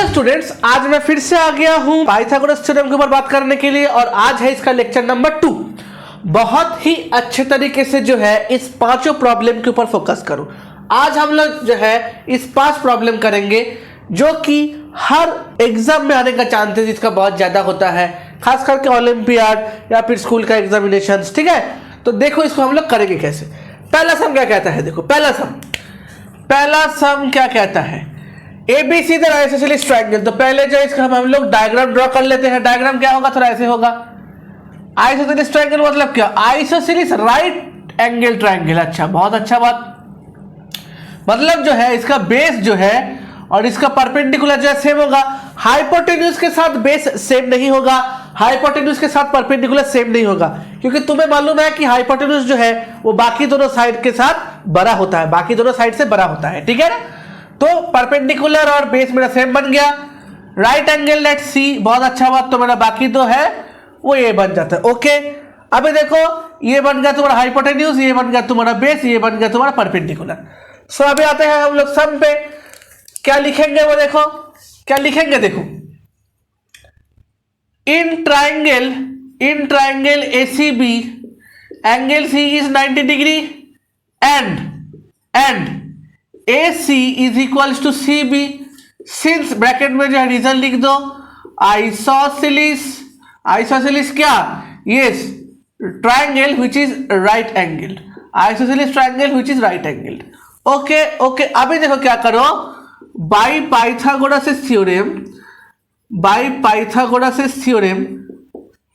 Students, आज मैं फिर से आ गया हूं पाइथागोरस थ्योरम के ऊपर बात करने के लिए और आज है इसका लेक्चर नंबर 2। बहुत ही अच्छे तरीके से जो है इस पांचों प्रॉब्लम के ऊपर फोकस करो। आज हम लोग जो है इस 5 प्रॉब्लम करेंगे जो कि हर एग्जाम में आने का चांसेस इसका बहुत ज्यादा होता है, खास करके ओलंपियाड या फिर स्कूल का एग्जामिनेशन। ठीक है, तो देखो इसको हम लोग करेंगे कैसे। पहला सम क्या कहता है, देखो पहला सम क्या कहता है, ABC द आइसोसेलेस ट्रायंगल। तो पहले जो इसका हम लोग डायग्राम ड्रॉ कर लेते हैं। डायग्राम क्या होगा, थोड़ा ऐसे होगा। आइसोसेलेस ट्रायंगल मतलब क्या, आइसोसेलेस राइट एंगल ट्रायंगल। अच्छा, बहुत अच्छा बात। मतलब जो है इसका बेस जो है और इसका परपेंडिकुलर जो है सेम होगा। हाइपोटेन्यूज के साथ बेस सेम नहीं होगा, हाइपोटेन्यूज के साथ परपेंडिकुलर सेम नहीं होगा, क्योंकि तुम्हें मालूम है कि हाइपोटेन्यूज जो है वो बाकी दोनों साइड के साथ बड़ा होता है, बाकी दोनों साइड से बड़ा होता है। ठीक है ना, तो परपेंडिकुलर और बेस मेरा सेम बन गया। राइट एंगल लेट सी, बहुत अच्छा बात। तो मेरा बाकी तो है वो ये बन जाता है। ओके, अभी देखो ये बन गया तुम्हारा हाइपोटेन्यूज, ये बन गया तुम्हारा बेस, ये बन गया तुम्हारा परपेंडिकुलर। सो अभी आते हैं हम लोग सम पे। क्या लिखेंगे वो देखो, क्या लिखेंगे देखो। In triangle ACB angle C is 90 degree and AC is equals to CB। Since bracket में जो है रीजन लिख दो, आइसोसेलेस क्या, yes triangle which is right angle, isosceles triangle which is right angle. Okay, अभी देखो क्या करो, बाय पाइथागोरस थ्योरम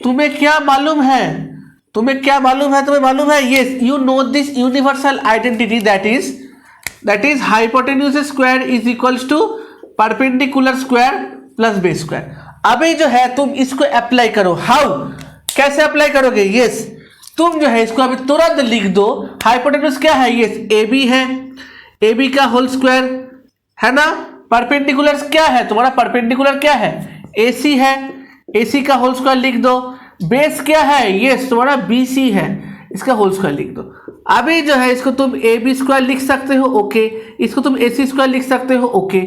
तुम्हें क्या मालूम है, तुम्हें मालूम है yes, you know this universal identity that is hypotenuse square is equals to perpendicular square plus base square. अभी जो है तुम इसको अप्लाई करो। हाउ, कैसे अप्लाई करोगे, यस तुम जो है इसको अभी तुरंत लिख दो। हाइपोटेन्यूज क्या है, यस AB है, AB का होल स्क्वायर है ना। परपेंडिकुलर क्या है तुम्हारा, परपेंडिकुलर क्या है AC है, AC का होल स्क्वायर लिख दो। बेस क्या है, यस तुम्हारा BC है, इसका होल स्क्वायर लिख दो। अभी जो है इसको तुम AB स्क्वायर लिख सकते हो, ओके, इसको तुम AC स्क्वायर लिख सकते हो, ओके।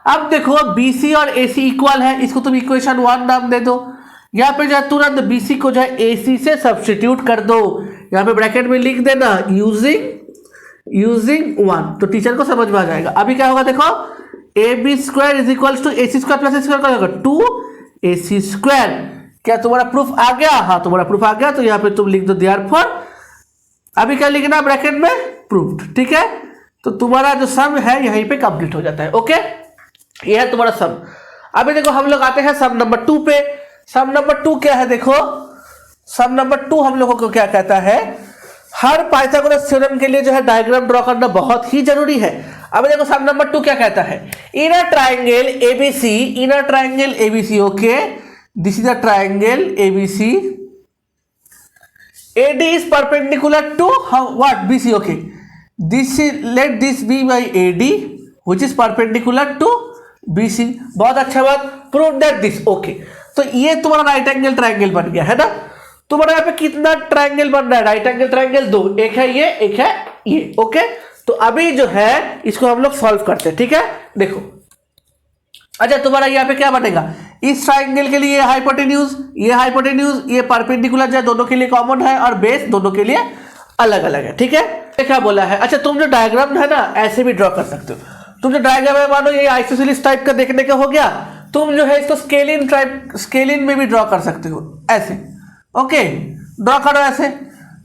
अब देखो BC और AC इक्वल है, इसको तुम इक्वेशन 1 नाम दे दो। यहाँ पे जो है तुरंत BC को जो है AC से सब्स्टिट्यूट कर दो, यहाँ पे ब्रैकेट में लिख देना यूजिंग 1, तो टीचर को समझ में आ जाएगा। अभी क्या होगा देखो, AB square is equals to AC square plus AC square होगा 2AC स्क्वायर। क्या तुम्हारा प्रूफ आ गया, हाँ तुम्हारा प्रूफ आ गया। तो यहाँ पे तुम लिख दो देयरफॉर, अभी क्या लिखना ब्रैकेट में, प्रूफ्ड। ठीक है, तो तुम्हारा जो सम है यहीं पे कंप्लीट हो जाता है। ओके, ये है तुम्हारा सम। अभी देखो हम लोग आते हैं सम नंबर 2 पे। सम नंबर 2 क्या है, देखो सम नंबर 2 हम लोगों को क्या कहता है, हर पाइथागोरस थ्योरम के लिए जो है डायग्राम ड्रॉ करना बहुत ही जरूरी है। अभी देखो सम नंबर 2 क्या कहता है, in a triangle ABC, okay, this is a triangle ABC, AD is perpendicular to what, BC, okay, let this be by AD which is perpendicular to BC। बहुत अच्छा बात, prove that this, okay। तो ये तुम्हारा right angle triangle बन गया है ना। तुम्हारा यहाँ पे कितना ट्राइंगल बन रहा है, राइट एंगल ट्राइंगल 2, एक है ये, एक है ये। ओके, तो अभी जो है इसको हम लोग सॉल्व करते हैं। ठीक है, देखो अच्छा तुम्हारा यहाँ पे क्या बनेगा, इस ट्राइंगल के लिए हाइपोटेन्यूज, ये परपेंडिकुलर जो है दोनों के लिए कॉमन है और बेस दोनों के लिए अलग अलग है। ठीक है, क्या बोला है। अच्छा, तुम जो डायग्राम है ना ऐसे भी ड्रॉ कर सकते हो। तुम जो डायग्राम है, मानो ये आइसोसेलेस टाइप का देखने का हो गया, तुम जो है इसको स्केलिन में भी ड्रॉ कर सकते हो ऐसे। ओके, ड्रॉ करो ऐसे।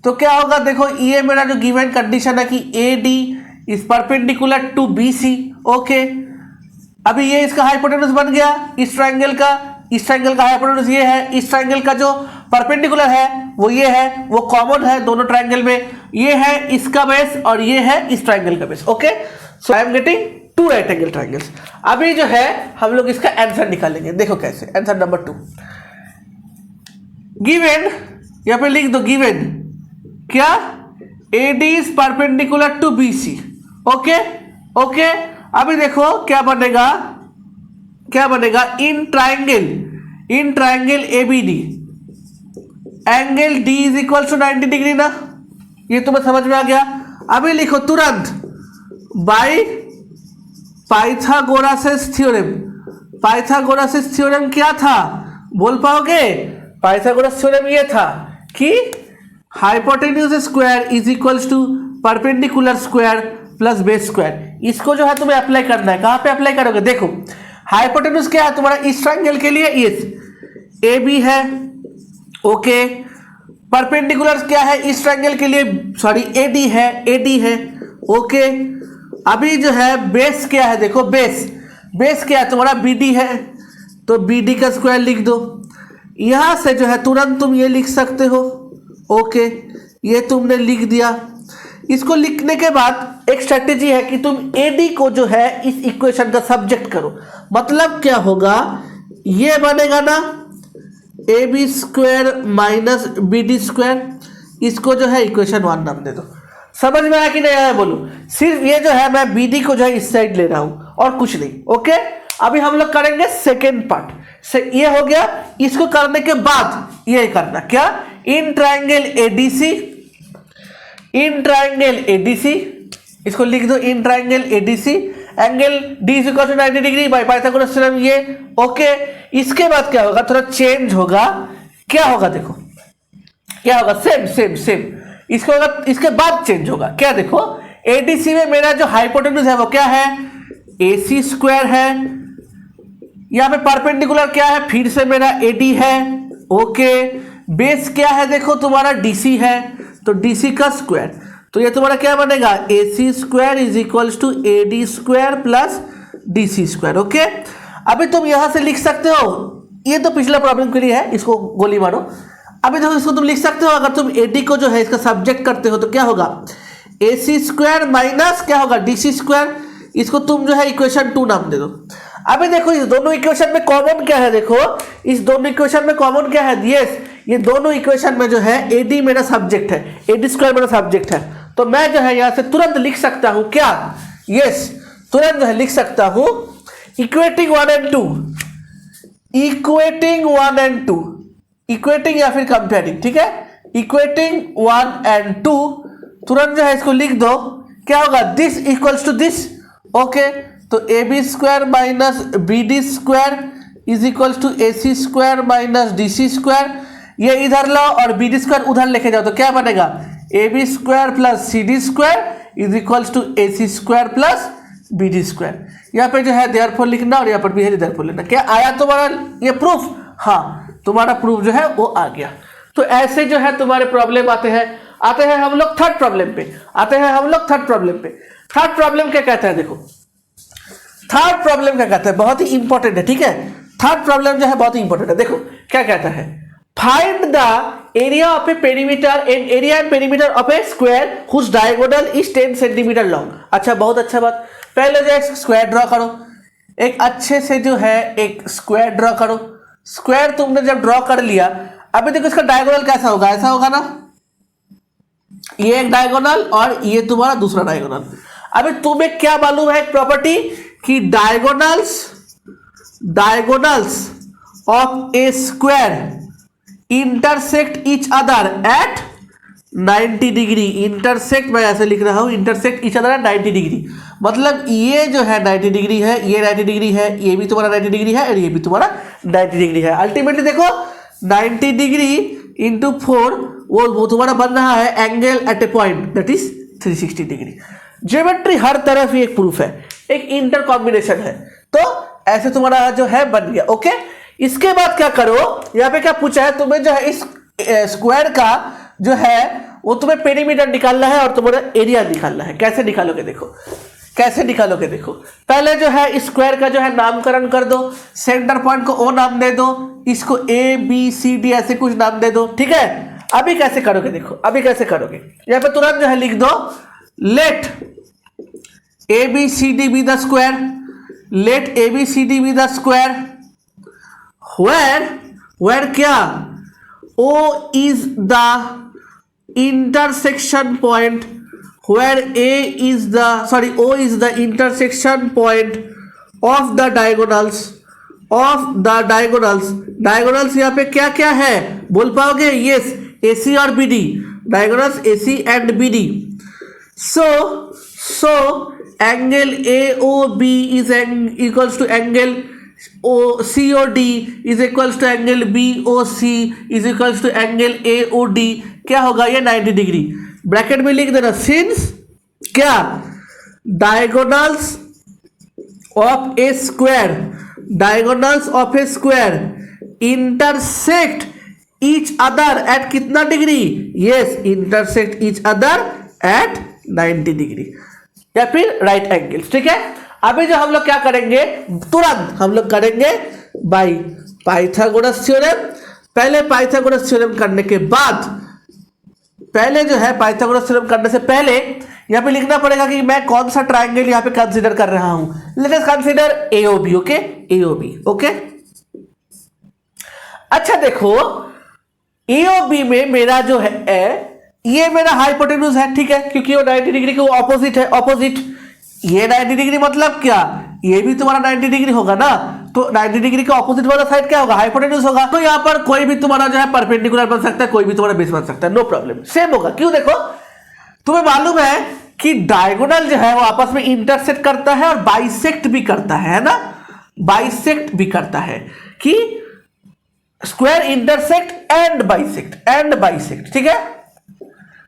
तो क्या होगा देखो, ये मेरा जो गिवन कंडीशन है कि AD is perpendicular to BC। Okay, अभी ये इसका हाइपोटेन्यूज बन गया, इस ट्राइंगल का हाइपोटेन्यूज ये है, इस ट्राइंगल का जो परपेंडिकुलर है वो ये है, वो कॉमन है दोनों ट्राइंगल में, ये है इसका बेस और ये है इस ट्राइंगल का base. Okay, so I am getting 2 right angle triangles. अभी जो है हम लोग इसका आंसर निकालेंगे। देखो कैसे, आंसर नंबर 2 गिवन, यहाँ पे लिख दो गिवन क्या, AD is perpendicular to BC। Okay, अभी देखो क्या बनेगा, in triangle ABD angle D is equal to 90 degree ना, ये तुम्हें समझ में आ गया। अभी लिखो तुरंत by Pythagoras theorem, Pythagoras theorem क्या था, बोल पाओगे? पाइथागोरस थ्योरम ये था कि hypotenuse square is equals to perpendicular square plus base square. इसको जो है तुम्हें अप्लाई करना है। कहाँ पे अप्लाई करोगे? देखो हाइपोटेन्यूज क्या है तुम्हारा, इस ट्रायंगल के लिए इस ए बी है, ओके। परपेंडिकुलर क्या है इस ट्रायंगल के लिए, सॉरी एडी है, ओके। अभी जो है बेस क्या है, देखो बेस क्या है तुम्हारा, बीडी है, तो बीडी का स्क्वायर लिख दो। यहां से जो है तुरंत तुम ये लिख सकते हो, ओके, ये तुमने लिख दिया। इसको लिखने के बाद एक स्ट्रेटेजी है कि तुम एडी को जो है इस इक्वेशन का सब्जेक्ट करो। मतलब क्या होगा, ये बनेगा ना A B square minus B D square, इसको जो है इक्वेशन 1 नाम दे दो। समझ में आया कि नहीं आया बोलो? सिर्फ ये जो है मैं बी डी को जो है इस साइड ले रहा हूं और कुछ नहीं, ओके। अभी हम लोग करेंगे सेकेंड पार्ट से, ये हो गया। इसको करने के बाद ये करना क्या, इन ट्रायंगल एडीसी, इसको लिख दो, in triangle ADC angle D is equal to 90 degree by Pythagoras theorem, ये ओके। इसके बाद क्या होगा, थोड़ा चेंज होगा, क्या होगा देखो, क्या होगा, सेम इसको होगा, इसके बाद चेंज होगा क्या, देखो एडीसी में मेरा जो हाइपोटेन्यूज है वो क्या है, AC स्क्वायर है। यहां पे परपेंडिकुलर क्या है, फिर से मेरा AD है, ओके। बेस क्या है देखो तुम्हारा DC है, तो DC का स्क्वायर, तो ये तुम्हारा क्या बनेगा, AC square is equals to AD square plus DC square, okay. अभी तुम यहां से लिख सकते हो, ये तो पिछला प्रॉब्लम के लिए है, इसको गोली मारो। अभी देखो इसको तुम लिख सकते हो, अगर तुम AD को जो है इसका सब्जेक्ट करते हो तो क्या होगा, AC स्क्वायर माइनस क्या होगा, DC स्क्वायर। इसको तुम जो है इक्वेशन 2 नाम दे दो। अभी देखो इस दोनों इक्वेशन में कॉमन क्या है, देखो इस दोनों इक्वेशन में कॉमन क्या है, यस, ये दोनों इक्वेशन में जो है AD मेरा सब्जेक्ट है, AD स्क्वायर मेरा सब्जेक्ट है, तो मैं जो है यहां से तुरंत लिख सकता हूं क्या, यस, तुरंत जो है लिख सकता हूं equating 1 and 2, equating 1 and 2, equating या फिर कंपेयरिंग, ठीक है, इक्वेटिंग 1 and 2, तुरंत जो है इसको लिख दो, क्या होगा, this equals to this, okay. तो A B square minus B D square is equals to AC square minus DC square, ये इधर लाओ और बी डी स्क्वायर उधर लेके जाओ, तो क्या बनेगा, AB square plus CD square is equals to AC square plus BD square. यहाँ पे जो है देयरफॉर लिखना और यहाँ पर भी है देयरफॉर लिखना। क्या आया तुम्हारा ये प्रूफ? हाँ, तुम्हारा प्रूफ जो है वो आ गया। तो ऐसे जो है तुम्हारे प्रॉब्लम आते हैं हम लोग थर्ड प्रॉब्लम पे, थर्ड प्रॉब्लम क्या कहता है, देखो थर्ड प्रॉब्लम क्या कहता है, बहुत ही इंपॉर्टेंट है, ठीक है। थर्ड प्रॉब्लम जो है बहुत ही इंपॉर्टेंट है, देखो क्या कहता है, find the area of a perimeter and area and perimeter of a square whose diagonal is 10 centimetre long. अच्छा, बहुत अच्छा बात। पहले जो है स्क्वायर ड्रॉ करो, एक अच्छे से जो है एक स्क्वायर ड्रॉ करो। स्क्वायर तुमने जब ड्रॉ कर लिया, अभी देखो इसका डायगोनल कैसा होगा, ऐसा होगा ना, ये एक डायगोनल और ये तुम्हारा दूसरा डायगोनल। अभी तुम्हें क्या मालूम है एक प्रॉपर्टी कि diagonals of a square intersect each other at 90 degree. Intersect मैं ऐसे लिख रहा हूं, intersect each other at 90 degree, मतलब ये जो है 90 डिग्री है, ये 90 डिग्री है, ये भी तुम्हारा 90 डिग्री है और ये भी तुम्हारा 90 डिग्री है। अल्टीमेटली देखो 90 डिग्री इंटू 4 वो तुम्हारा बन रहा है angle at a point that is 360 degree. Geometry हर तरफ एक प्रूफ है, एक इंटर कॉम्बिनेशन है, तो ऐसे तुम्हारा जो है बन गया, ओके। इसके बाद क्या करो, यहाँ पे क्या पूछा है तुम्हें, जो है इस स्क्वायर का जो है वो तुम्हें पेरीमीटर निकालना है और तुम्हारा एरिया निकालना है। कैसे निकालोगे देखो, कैसे निकालोगे देखो, पहले जो है इस स्क्वायर का जो है नामकरण कर दो, सेंटर पॉइंट को O नाम दे दो, इसको ABCD ऐसे कुछ नाम दे दो, ठीक है। अभी कैसे करोगे देखो, अभी कैसे करोगे, यहाँ पे तुरंत जो है लिख दो, let ABCD be the square, let ABCD be the square where क्या, O is the intersection point, where O is the intersection point of the diagonals, diagonals यहाँ पे क्या क्या है बोल पाओगे, yes, AC और BD, diagonals AC and BD, so angle AOB is equals to angle O C O D is equals to angle B O C is equals to angle A O D, क्या होगा ये 90 degree. Bracket में लिख देना since क्या diagonals of a square, diagonals of a square intersect each other at कितना degree, yes intersect each other at 90 degree या फिर राइट एंगल्स। ठीक है, अभी जो हम लोग क्या करेंगे, तुरंत हम लोग करेंगे बाय पाइथागोरस थ्योरम। पहले पाइथागोरस थ्योरम करने के बाद, पहले जो है पाइथागोरस थ्योरम करने से पहले यहाँ पे लिखना पड़ेगा कि मैं कौन सा ट्राइंगल यहाँ पे कंसीडर कर रहा हूं। Let us consider AOB, okay AOB, okay. अच्छा देखो एओबी में मेरा जो है ये मेरा हाइपोटेन्यूज है, ठीक है, क्योंकि वो 90 डिग्री के ऑपोजिट है, ऑपोजिट। ये 90 डिग्री मतलब क्या, ये भी तुम्हारा 90 डिग्री होगा ना, तो 90 डिग्री के ऑपोजिट वाला साइड क्या होगा, हाइपोटेन्यूज होगा। तो यहाँ पर कोई भी तुम्हारा जो है परपेंडिकुलर बन सकता है, कोई भी तुम्हारा बेस बन सकता है, नो प्रॉब्लम, सेम होगा। क्यों, देखो तुम्हें मालूम है कि डायगोनल जो है वो आपस में इंटरसेक्ट करता है और बाइसेक्ट भी करता है ना, बाइसेक्ट भी करता है कि स्क्वायर इंटरसेक्ट एंड बाइसेक्ट, ठीक है।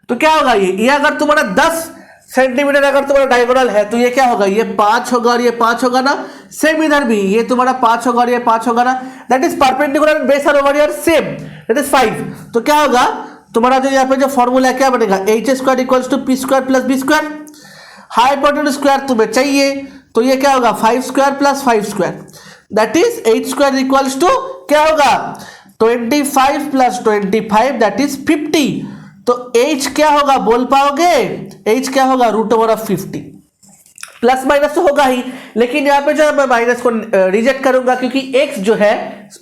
तो क्या होगा ये अगर तुम्हारा 10 सेंटीमीटर अगर तुम्हारा डायगोनल है तो ये क्या होगा, ये 5 होगा और ये 5 होगा ना। सेम इधर भी ये तुम्हारा 5 होगा और ये 5 होगा ना, that is perpendicular and base are over here same, that is 5। तो क्या होगा तुम्हारा जो यहाँ पे जो फॉर्मूला है क्या बनेगा, H square equals to P square plus B square. Hypotenuse square तुम्हें चाहिए तो ये क्या होगा 5 square plus 5 square, that is H square equals to क्या होगा 25 प्लस 25 दैट इज 50। तो h क्या होगा बोल पाओगे, h क्या होगा √50। प्लस माइनस तो होगा ही, लेकिन यहाँ पे जो है मैं माइनस को रिजेक्ट करूंगा क्योंकि x जो है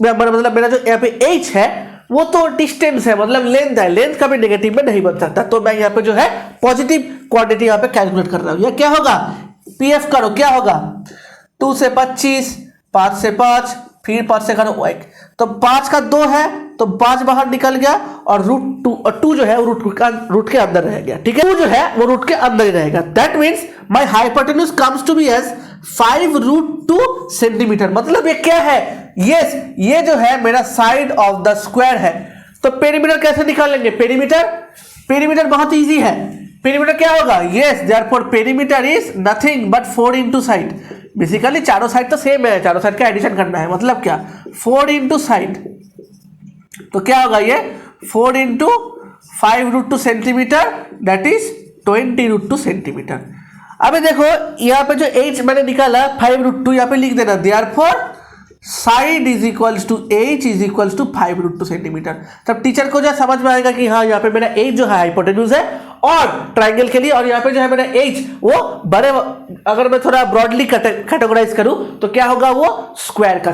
मतलब मेरा जो यहाँ पे h है वो तो डिस्टेंस है, मतलब लेंथ है, लेंथ कभी नेगेटिव में नहीं बन सकता। तो मैं यहाँ पे जो है पॉजिटिव क्वांटिटी यहाँ पे कैलकुलेट कर रहा हूँ। यह क्या होगा, पीएफ करो, क्या होगा 2 से 25, 5 से 5, फिर 5 से करो 1, तो 5 का 2 है तो 5 बाहर निकल गया और √2 जो है वो रूट के अंदर रह गया, ठीक है। 2 जो है वो रूट के अंदर ही रहेगा, that means my hypotenuse comes to be as 5√2 centimetre. मतलब ये क्या है, यस ये जो है मेरा साइड ऑफ द स्क्वायर है। तो पेरीमीटर कैसे निकालेंगे, पेरीमीटर बहुत इजी है। पेरीमीटर क्या होगा, yes therefore perimeter is nothing but 4 into side. Basically चारों साइड तो सेम है, चारों साइड का एडिशन करना है, मतलब क्या 4 इंटू साइड, तो क्या होगा ये 4 into 5√2 centimetre that is 20√2 centimetre. अभी देखो यहाँ पे जो h मैंने निकाला 5√2 यहाँ पे लिख देना, therefore side is equals to h is equals to 5√2 centimetre. तब टीचर को जो समझ में आएगा कि हाँ यहाँ पे मेरा h जो है हाइपोटेन्यूज है और ट्राइंगल के लिए, और यहाँ पे जो है मेरा h वो बड़े, अगर मैं थोड़ा ब्रॉडली कैटेगराइज करूं तो क्या होगा वो स्क्वायर का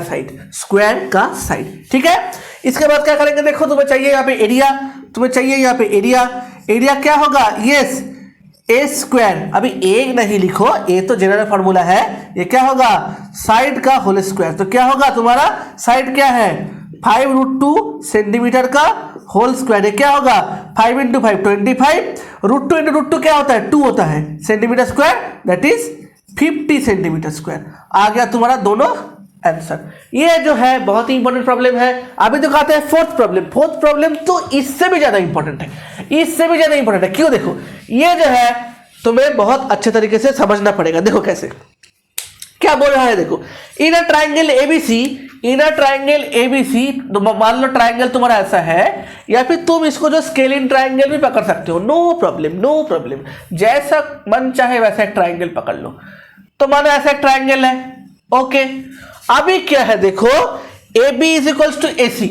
साइड, ठीक है। इसके बाद क्या करेंगे, देखो तुम्हें चाहिए यहाँ पे एरिया, क्या होगा, यस ए स्क्वायर। अभी ए नहीं लिखो, ए तो जनरल फॉर्मूला है, ये क्या होगा साइड का होल स्क्वायर। तो क्या होगा तुम्हारा साइड क्या है 5√2 सेंटीमीटर का होल स्क्वायर, क्या होगा 5 इंटू 5 25, √2 इंटू √2 क्या होता है 2 होता है centimetre square, that is 50 centimetre square. आ गया तुम्हारा दोनों आंसर। ये जो है बहुत ही इंपॉर्टेंट प्रॉब्लम है। अभी तो कहते हैं फोर्थ प्रॉब्लम तो इससे भी ज्यादा इंपॉर्टेंट है, क्यों, देखो ये जो है तुम्हें बहुत अच्छे तरीके से समझना पड़ेगा। देखो कैसे, क्या बोल रहा है, देखो इनर ट्राइंगल एबीसी, मान लो ट्राइंगल तुम्हारा ऐसा है, या फिर तुम इसको जो स्केलिन ट्राइंगल भी पकड़ सकते हो, नो प्रॉब्लम, जैसा मन चाहे वैसा एक ट्राइंगल पकड़ लो। तो मानो ऐसा एक ट्राइंगल है, ओके। अभी क्या है, देखो AB is equals to AC,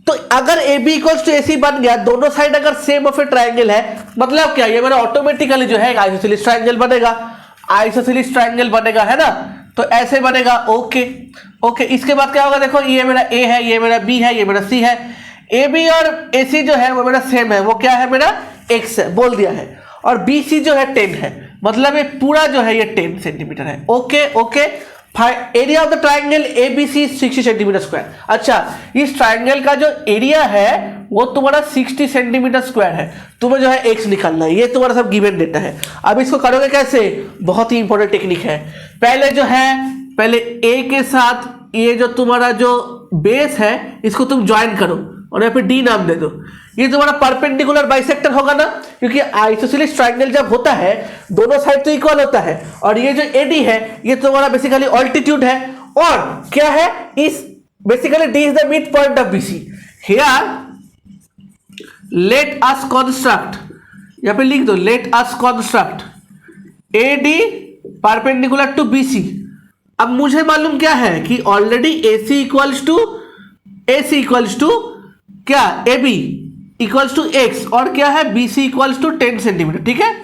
तो अगर AB इक्वल्स टू AC बन गया, दोनों साइड अगर सेम ऑफ ए ट्राइंगल है, मतलब क्या, ये मेरा ऑटोमेटिकली जो है आइसोसेलेस ट्राइंगल बनेगा, है ना। तो ऐसे बनेगा, ओके। इसके बाद क्या होगा, देखो ये मेरा A है, ये मेरा B है, ये मेरा C है। AB और AC जो है वो मेरा सेम है, वो क्या है मेरा X है, बोल दिया है, और BC जो है 10 है, मतलब ये पूरा जो है ये 10 सेंटीमीटर है, okay. Area of the triangle ABC 60 centimetre square. अच्छा, इस ट्राइंगल का जो एरिया है वो तुम्हारा 60 सेंटीमीटर स्क्वायर है, तुम्हें जो है x निकालना है, ये तुम्हारा सब गिवन डेटा है। अब इसको करोगे कैसे, बहुत ही इंपॉर्टेंट टेक्निक है। पहले A के साथ ये जो तुम्हारा जो बेस है इसको तुम ज्वाइन करो और यहाँ पे डी नाम दे दो। ये तुम्हारा परपेंडिकुलर बाइसेक्टर होगा ना, क्योंकि आइसोसेलेस ट्रायंगल जब होता है दोनों साइड तो इक्वल होता है। और ये जो एडी है ये तुम्हारा बेसिकली ऑल्टीट्यूड है और क्या है, इस basically D is the mid point of BC. Here let us construct, यहाँ पे लिख दो let us construct AD perpendicular to BC. अब मुझे मालूम क्या है कि ऑलरेडी AC इक्वल्स टू क्या AB इक्वल्स टू x और क्या है BC इक्वल्स टू 10 सेंटीमीटर। ठीक है,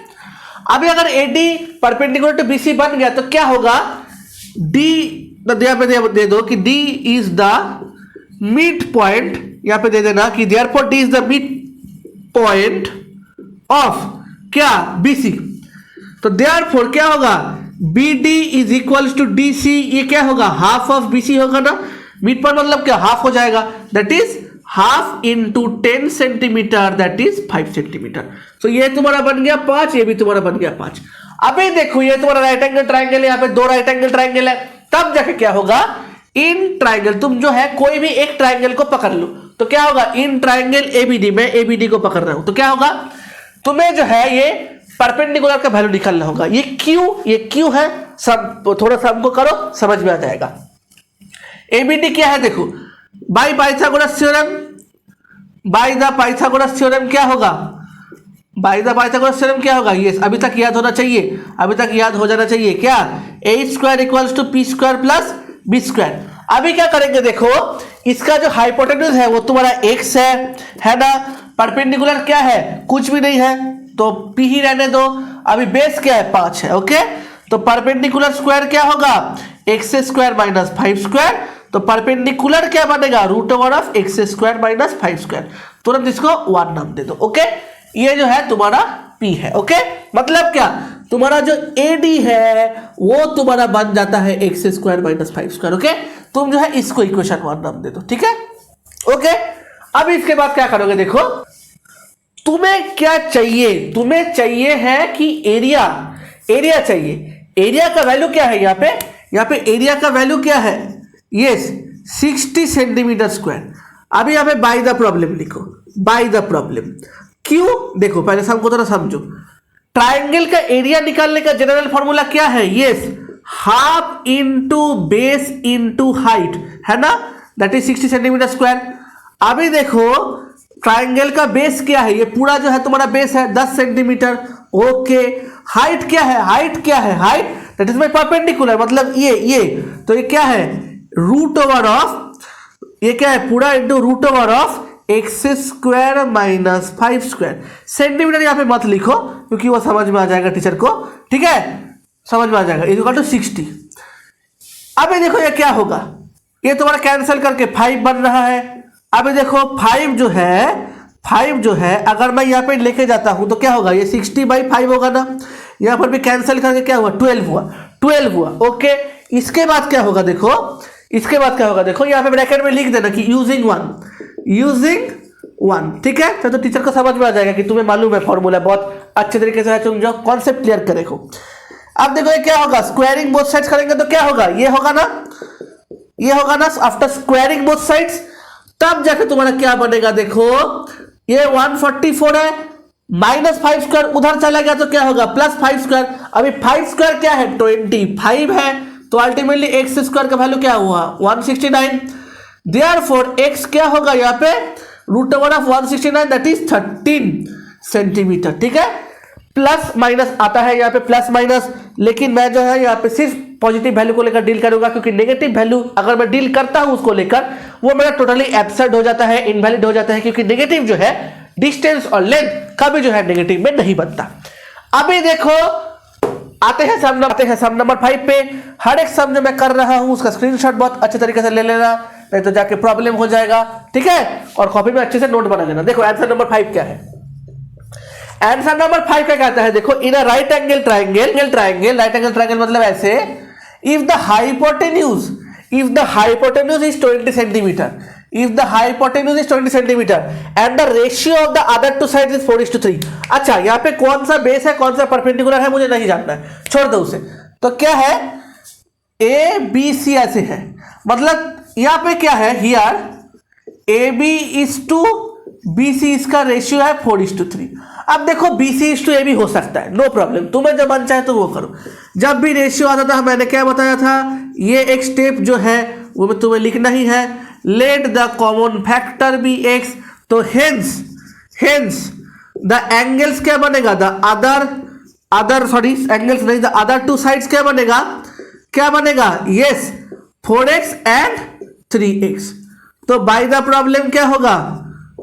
अभी अगर AD परपेंडिकुलर टू BC बन गया तो क्या होगा, D यहाँ पे दे दो कि D is the mid point, यहाँ पे दे देना कि therefore D is the mid point of क्या BC। तो देयरफॉर क्या होगा, BD is equals to DC, ये क्या होगा हाफ ऑफ BC होगा ना, मिड पॉइंट मतलब क्या हाफ हो जाएगा, that is half into 10 centimetre that is 5 centimetre. तो ये तुम्हारा बन गया 5, ये भी तुम्हारा बन गया 5। अभी देखो ये तुम्हारा राइट एंगल ट्राइंगल है, यहाँ पे 2 राइट एंगल ट्राइंगल है, तब जाके क्या होगा, इन ट्राइंगल तुम जो है कोई भी एक ट्राइंगल को पकड़ लो तो क्या होगा, इन ट्राइंगल ABD, मैं ABD को पकड़ रहा हूं तो क्या होगा, तुम्हें जो है ये परपेंडिकुलर का वैल्यू निकालना होगा। ये क्यू है, सब थोड़ा सा हमको करो समझ में आ जाएगा। ABD क्या है देखो, bye Pythagoras theorem, by the Pythagoras theorem क्या होगा, बाय द पाइथागोरस थ्योरम क्या होगा, ये अभी तक याद होना चाहिए, अभी तक याद हो जाना चाहिए क्या, a² equals to p² plus b²। अभी क्या करेंगे देखो, इसका जो हाइपोटेन्यूज है वो तुम्हारा x है ना, परपेंडिकुलर क्या है कुछ भी नहीं है तो p ही रहने दो। अभी बेस क्या है 5 है, ओके, तो परपेंडिकुलर स्क्वायर क्या होगा x² माइनस 5², तो परपेंडिकुलर क्या बनेगा √ओवर ऑफ x² माइनस 5²। तुरंत इसको 1 नाम दे दो, ओके। ये जो है तुम्हारा p है, ओके, मतलब क्या तुम्हारा जो AD है वो तुम्हारा बन जाता है x² माइनस 5², ओके। तुम जो है इसको इक्वेशन 1 नाम दे दो, ठीक है, ओके। अब इसके बाद क्या करोगे देखो, तुम्हें क्या चाहिए, तुम्हें चाहिए है कि एरिया चाहिए। एरिया का वैल्यू क्या है, यहाँ पे एरिया का वैल्यू क्या है, यस 60 सेंटीमीटर स्क्वायर। अभी यहाँ पे बाय द प्रॉब्लम लिखो, बाय द प्रॉब्लम क्यों, देखो पहले हमको थोड़ा समझो, ट्राइंगल का एरिया निकालने का जनरल फॉर्मूला क्या है, yes half into base into height है ना, दैट इज 60 सेंटीमीटर स्क्वायर। अभी देखो ट्राइंगल का बेस क्या है, ये पूरा जो है तुम्हारा बेस है 10 सेंटीमीटर, ओके। हाइट क्या है, height that is my perpendicular, मतलब ये तो ये क्या है √ओवर ऑफ, ये क्या है पूरा into √over of x² minus 5²। Centimetre यहाँ पे मत लिखो क्योंकि वो समझ में आ जाएगा टीचर को, ठीक है, समझ में आ जाएगा, इक्वल टू 60। अभी देखो ये क्या होगा, ये तुम्हारा कैंसिल करके 5 बन रहा है। अभी देखो 5 जो है अगर मैं यहाँ पे लेके जाता हूं तो क्या होगा, ये 60/5 होगा ना, यहाँ पर भी कैंसिल करके क्या हुआ 12 हुआ, ओके। इसके बाद क्या होगा देखो, यहाँ पे ब्रैकेट में लिख देना कि यूजिंग 1, ठीक है। तो टीचर को समझ में आ जाएगा कि तुम्हें मालूम है फॉर्मूला, बहुत अच्छे तरीके से तुम जो कॉन्सेप्ट क्लियर करे हो। अब देखो ये क्या होगा, स्क्वायरिंग बोथ साइड्स करेंगे तो क्या होगा, ये होगा ना आफ्टर स्क्वायरिंग बोथ साइड्स, तब जाके तुम्हारा क्या बनेगा देखो, ये 144 है, माइनस 5² उधर चला गया तो क्या होगा +5²। अभी 5² क्या है 25 है, तो अल्टीमेटली x² का वैल्यू क्या हुआ 169। देयरफॉर x क्या होगा यहाँ पे √over of 169 that is 13 centimetre, ठीक है। प्लस माइनस आता है यहाँ पे प्लस माइनस, लेकिन मैं जो है यहाँ पे सिर्फ पॉजिटिव वैल्यू को लेकर डील करूंगा, क्योंकि नेगेटिव वैल्यू अगर मैं डील करता हूं उसको लेकर वो मेरा टोटली एब्सर्ड हो जाता है, इनवैलिड हो जाता है, क्योंकि नेगेटिव जो है डिस्टेंस और लेंथ कभी जो है नेगेटिव में नहीं बनता। अभी देखो आते हैं सम नंबर 5 पे। हर एक सम जो मैं कर रहा हूं उसका स्क्रीनशॉट बहुत अच्छे तरीके से ले लेना, नहीं तो जाके प्रॉब्लम हो जाएगा, ठीक है, और कॉपी में अच्छे से नोट बना लेना। देखो आंसर नंबर 5 क्या है, आंसर नंबर 5 क्या कहता है देखो, in a right angle triangle मतलब ऐसे, if the hypotenuse is 20 centimetre, and the ratio of the other two side is 4:3। अच्छा, यहाँ पे कौन सा बेस है कौन सा परपेंडिकुलर है मुझे नहीं जानना है, छोड़ दो उसे। तो क्या है ए बी सी ऐसे है, मतलब यहाँ पे क्या है, here A B is to B C, इसका रेशियो है 4:3। अब देखो B C is to A B हो सकता है, नो प्रॉब्लम, तुम्हें जब मन चाहे तो वो करो। जब भी रेशियो आता था मैंने क्या बताया था, ये एक स्टेप जो है वो मैं तुम्हें लिखना ही है, let the common factor be x. तो हेंस द एंगल्स क्या बनेगा, द अदर सॉरी एंगल्स नहीं, द अदर टू साइड्स क्या बनेगा, यस 4x एंड 3x। तो बाय द प्रॉब्लम क्या होगा,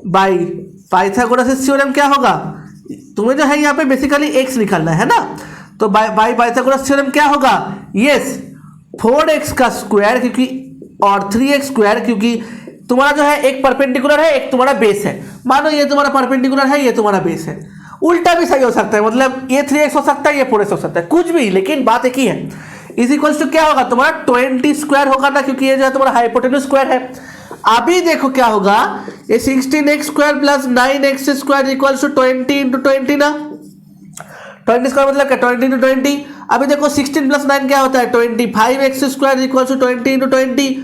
बाय पाइथागोरस थ्योरम क्या होगा, तुम्हें जो है यहाँ पे बेसिकली x निकालना है ना, तो बाय पाइथागोरस थ्योरम क्या होगा, यस 4x का स्क्वायर क्योंकि और 3x स्क्वायर, क्योंकि तुम्हारा जो है एक परपेंडिकुलर है एक तुम्हारा बेस है, मानो ये तुम्हारा परपेंडिकुलर है ये तुम्हारा बेस है, उल्टा भी सही हो सकता है, मतलब ये 3x हो सकता है ये 4x हो सकता है, कुछ भी, लेकिन बात एक ही है। इज इक्वल्स टू क्या होगा तुम्हारा 20 स्क्वायर होगा ना, क्योंकि ये जो है तुम्हारा हाइपोटेन्यूज स्क्वायर है। अभी देखो क्या होगा, ये 16x square plus 9x square equals to 20 into 20 ना, 20 स्क्वायर मतलब क्या 20 इंटू 20। अभी देखो 16 प्लस 9 क्या होता है 25x square equals to 20 into 20।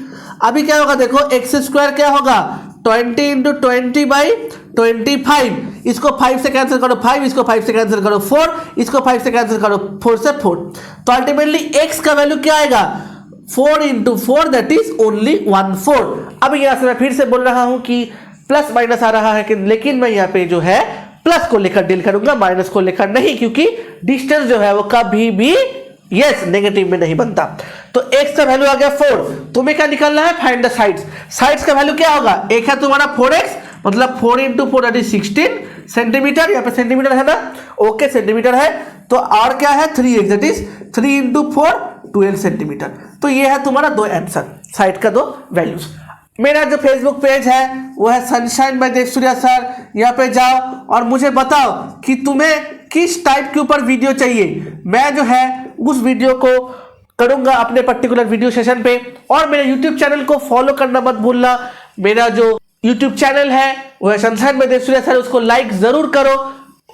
अभी क्या होगा देखो x स्क्वायर क्या होगा 20 इंटू 20 बाई 25, इसको 5 से कैंसिल करो 5, इसको 5 से कैंसिल करो 4, इसको 5 से कैंसिल करो 4 से 4, तो अल्टीमेटली x का वैल्यू क्या आएगा 4 इंटू 4 दैट इज ओनली 1/4। अब यहाँ से मैं फिर से बोल रहा हूँ कि प्लस माइनस आ रहा है कि, लेकिन मैं यहाँ पे जो है प्लस को लेकर डील करूंगा, माइनस को लेकर नहीं, क्योंकि डिस्टेंस जो है वो कभी भी यस नेगेटिव में नहीं बनता। तो x का वैल्यू आ गया 4, तुम्हें क्या निकालना है, फाइंड द साइड्स का वैल्यू क्या होगा, एक है तुम्हारा 4x मतलब 4 इंटू 4 दैट इज 16 सेंटीमीटर, यहाँ पे सेंटीमीटर है ना, ओके सेंटीमीटर है, तो और क्या है 3x that is 3 into 4 12 centimetre. तो ये है तुम्हारा दो आंसर, साइड का दो वैल्यूज। मेरा जो फेसबुक पेज है वो है सनशाइन बाय देवसूर्या सर, यहाँ पे जाओ और मुझे बताओ कि तुम्हें किस टाइप के ऊपर वीडियो चाहिए, मैं जो है उस वीडियो को करूंगा अपने पर्टिकुलर वीडियो सेशन पे। और मेरे यूट्यूब चैनल को फॉलो करना मत भूलना, मेरा जो यूट्यूब चैनल है वो है सनशाइन बाय देवसूर्या सर, उसको लाइक जरूर करो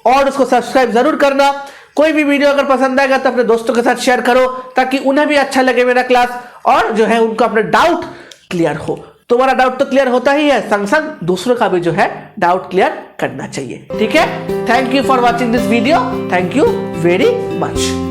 और उसको सब्सक्राइब जरूर करना। कोई भी वीडियो अगर पसंद आएगा तो अपने दोस्तों के साथ शेयर करो ताकि उन्हें भी अच्छा लगे मेरा क्लास, और जो है उनको अपने डाउट क्लियर हो। तुम्हारा डाउट तो क्लियर होता ही है, संग संग दूसरों का भी जो है डाउट क्लियर करना चाहिए, ठीक है। Thank you for watching this video, thank you very much.